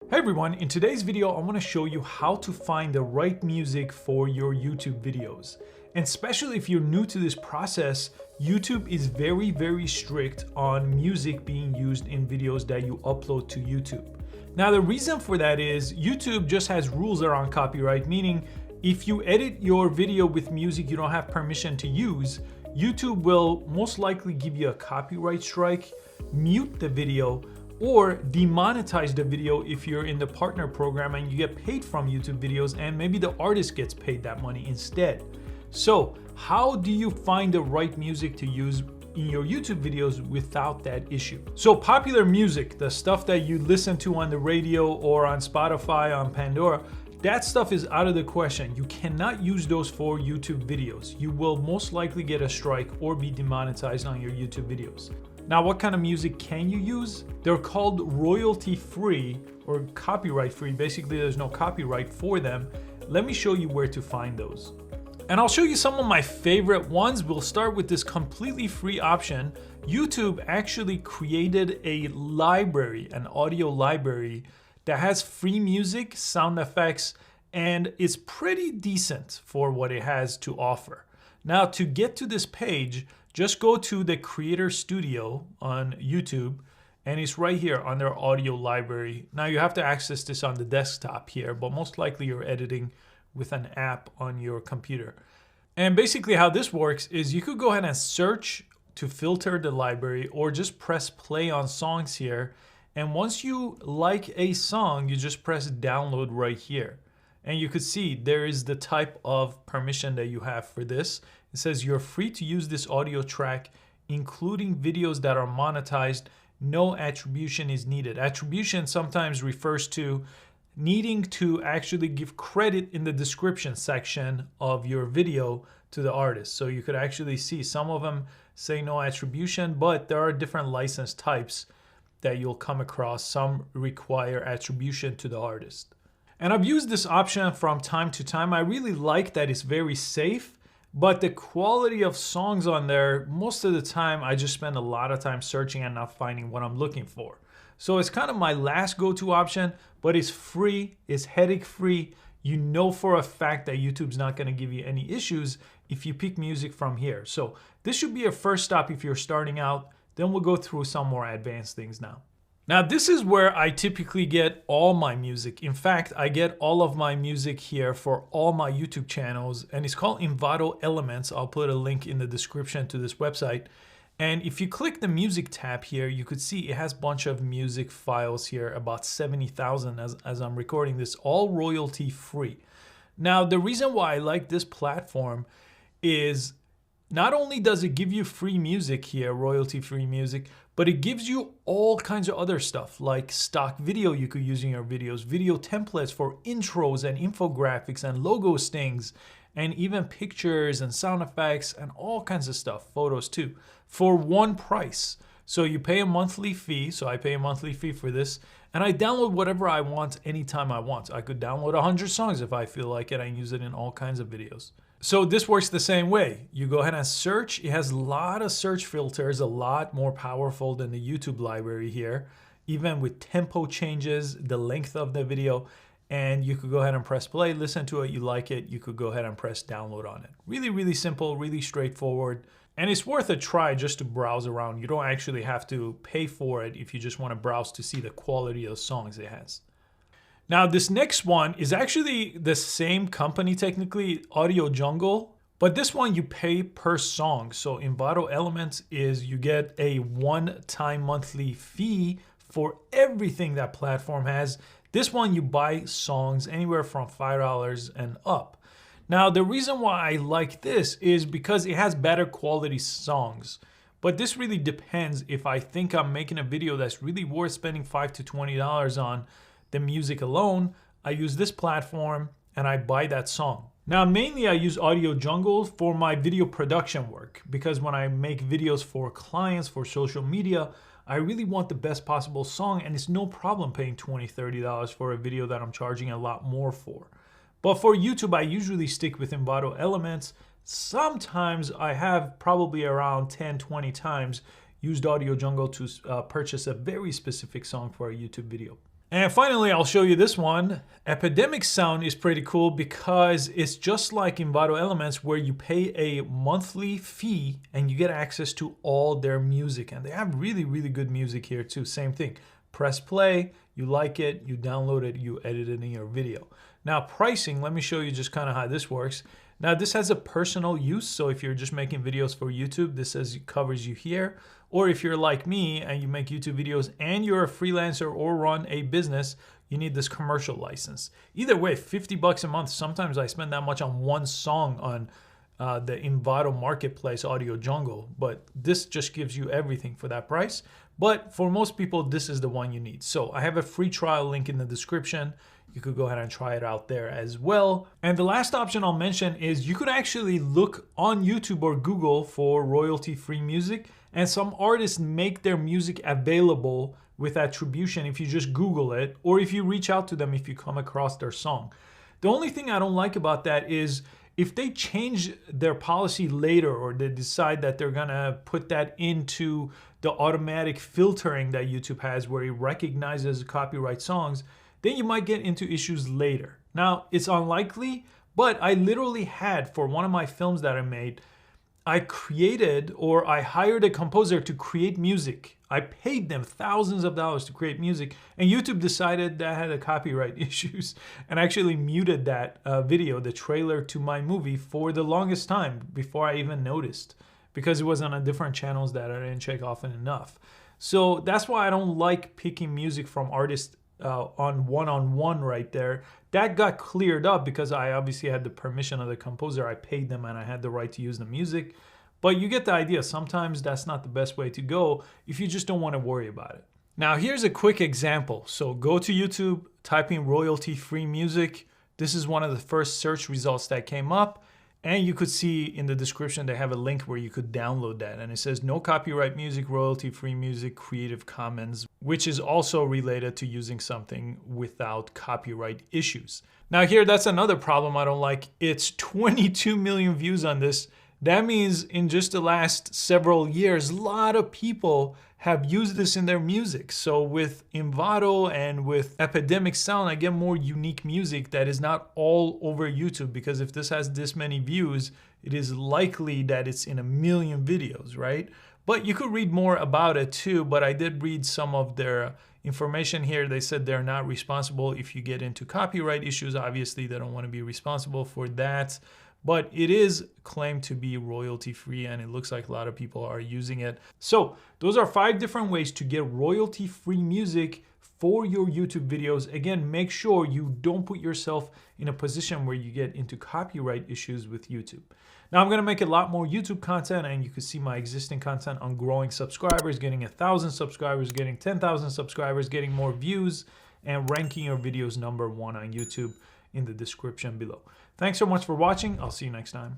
Hey everyone, in today's video I want to show you how to find the right music for your YouTube videos. And especially if you're new to this process, YouTube is very strict on music being used in videos that you upload to YouTube. Now the reason for that is YouTube just has rules around copyright, meaning if you edit your video with music you don't have permission to use, YouTube will most likely give you a copyright strike, mute the video, or demonetize the video if you're in the partner program and you get paid from YouTube videos and maybe the artist gets paid that money instead. So how do you find the right music to use in your YouTube videos without that issue? So popular music, the stuff that you listen to on the radio or on Spotify, on Pandora, that stuff is out of the question. You cannot use those for YouTube videos. You will most likely get a strike or be demonetized on your YouTube videos. Now, what kind of music can you use? They're called royalty-free or copyright-free. Basically, there's no copyright for them. Let me show you where to find those. And I'll show you some of my favorite ones. We'll start with this completely free option. YouTube actually created a library, an audio library that has free music, sound effects, and it's pretty decent for what it has to offer. Now, to get to this page, just go to the Creator Studio on YouTube, and it's right here on their audio library. Now you have to access this on the desktop here, but most likely you're editing with an app on your computer. And basically how this works is you could go ahead and search to filter the library or just press play on songs here. And once you like a song, you just press download right here. And you could see there is the type of permission that you have for this. It says you're free to use this audio track, including videos that are monetized. No attribution is needed. Attribution sometimes refers to needing to actually give credit in the description section of your video to the artist. So you could actually see some of them say no attribution, but there are different license types that you'll come across. Some require attribution to the artist. And I've used this option from time to time. I really like that it's very safe, but the quality of songs on there, most of the time, I just spend a lot of time searching and not finding what I'm looking for. So it's kind of my last go-to option, but it's free, it's headache-free. You know for a fact that YouTube's not gonna give you any issues if you pick music from here. So this should be a first stop if you're starting out. Then we'll go through some more advanced things now. Now this is where I typically get all my music. In fact, I get all of my music here for all my YouTube channels, and it's called Envato Elements. I'll put a link in the description to this website. And if you click the music tab here, you could see it has a bunch of music files here, about 70,000 as I'm recording this, all royalty free. Now the reason why I like this platform is not only does it give you free music here, royalty-free music, but it gives you all kinds of other stuff like stock video you could use in your videos, video templates for intros and infographics and logo stings, and even pictures and sound effects and all kinds of stuff, photos too, for one price. So you pay a monthly fee, so I pay a monthly fee for this, and I download whatever I want anytime I want. I could download 100 songs if I feel like it and use it in all kinds of videos. So this works the same way. You go ahead and search. It has a lot of search filters, a lot more powerful than the YouTube library here, even with tempo changes, the length of the video, and you could go ahead and press play, listen to it, you like it, you could go ahead and press download on it. Really simple, really straightforward, and it's worth a try just to browse around. You don't actually have to pay for it if you just want to browse to see the quality of songs it has. Now this next one is actually the same company technically, Audio Jungle, but this one you pay per song. So Envato Elements is you get a one-time monthly fee for everything that platform has. This one you buy songs anywhere from $5 and up. Now the reason why I like this is because it has better quality songs. But this really depends if I think I'm making a video that's really worth spending $5 to $20 on the music alone. I use this platform and I buy that song. Now mainly I use Audio Jungle for my video production work because when I make videos for clients for social media, I really want the best possible song, and it's no problem paying $20, $30 for a video that I'm charging a lot more for. But for YouTube, I usually stick with Envato Elements. Sometimes I have probably around 10, 20 times used Audio Jungle to purchase a very specific song for a YouTube video. And finally, I'll show you this one. Epidemic sound is pretty cool because it's just like Envato Elements, where you pay a monthly fee and you get access to all their music. And they have really, really good music here too. Same thing. Press play, you like it, you download it, you edit it in your video. Now pricing, let me show you just kind of how this works. Now this has a personal use, so if you're just making videos for YouTube, this covers you here. Or if you're like me and you make YouTube videos and you're a freelancer or run a business, you need this commercial license. Either way, 50 bucks a month. Sometimes I spend that much on one song on the Envato Marketplace Audio Jungle, but this just gives you everything for that price. But for most people, this is the one you need. So I have a free trial link in the description. You could go ahead and try it out there as well. And the last option I'll mention is you could actually look on YouTube or Google for royalty-free music, and some artists make their music available with attribution if you just Google it, or if you reach out to them if you come across their song. The only thing I don't like about that is if they change their policy later, or they decide that they're gonna put that into the automatic filtering that YouTube has where it recognizes copyright songs, then you might get into issues later. Now, it's unlikely, but I literally had, for one of my films that I made, I hired a composer to create music. I paid them thousands of dollars to create music, and YouTube decided that had a copyright issues and actually muted that video, the trailer to my movie, for the longest time before I even noticed, because it was on different channels that I didn't check often enough. So that's why I don't like picking music from artists on one-on-one right there. That got cleared up because I obviously had the permission of the composer. I paid them and I had the right to use the music. But you get the idea. Sometimes that's not the best way to go if you just don't want to worry about it. Now here's a quick example. So go to YouTube, type in royalty-free music. This is one of the first search results that came up. And you could see in the description, they have a link where you could download that. And it says no copyright music, royalty-free music, Creative Commons, which is also related to using something without copyright issues. Now here, that's another problem I don't like. It's 22 million views on this. That means in just the last several years, a lot of people have used this in their music. So with Envato and with Epidemic sound, I get more unique music that is not all over YouTube, because if this has this many views, it is likely that it's in a million videos, right? But you could read more about it too, but I did read some of their information here. They said they're not responsible if you get into copyright issues. Obviously, they don't want to be responsible for that. But it is claimed to be royalty-free, and it looks like a lot of people are using it. So those are 5 different ways to get royalty-free music for your YouTube videos. Again, make sure you don't put yourself in a position where you get into copyright issues with YouTube. Now I'm gonna make a lot more YouTube content, and you can see my existing content on growing subscribers, getting 1,000 subscribers, getting 10,000 subscribers, getting more views, and ranking your videos #1 on YouTube in the description below. Thanks so much for watching. I'll see you next time.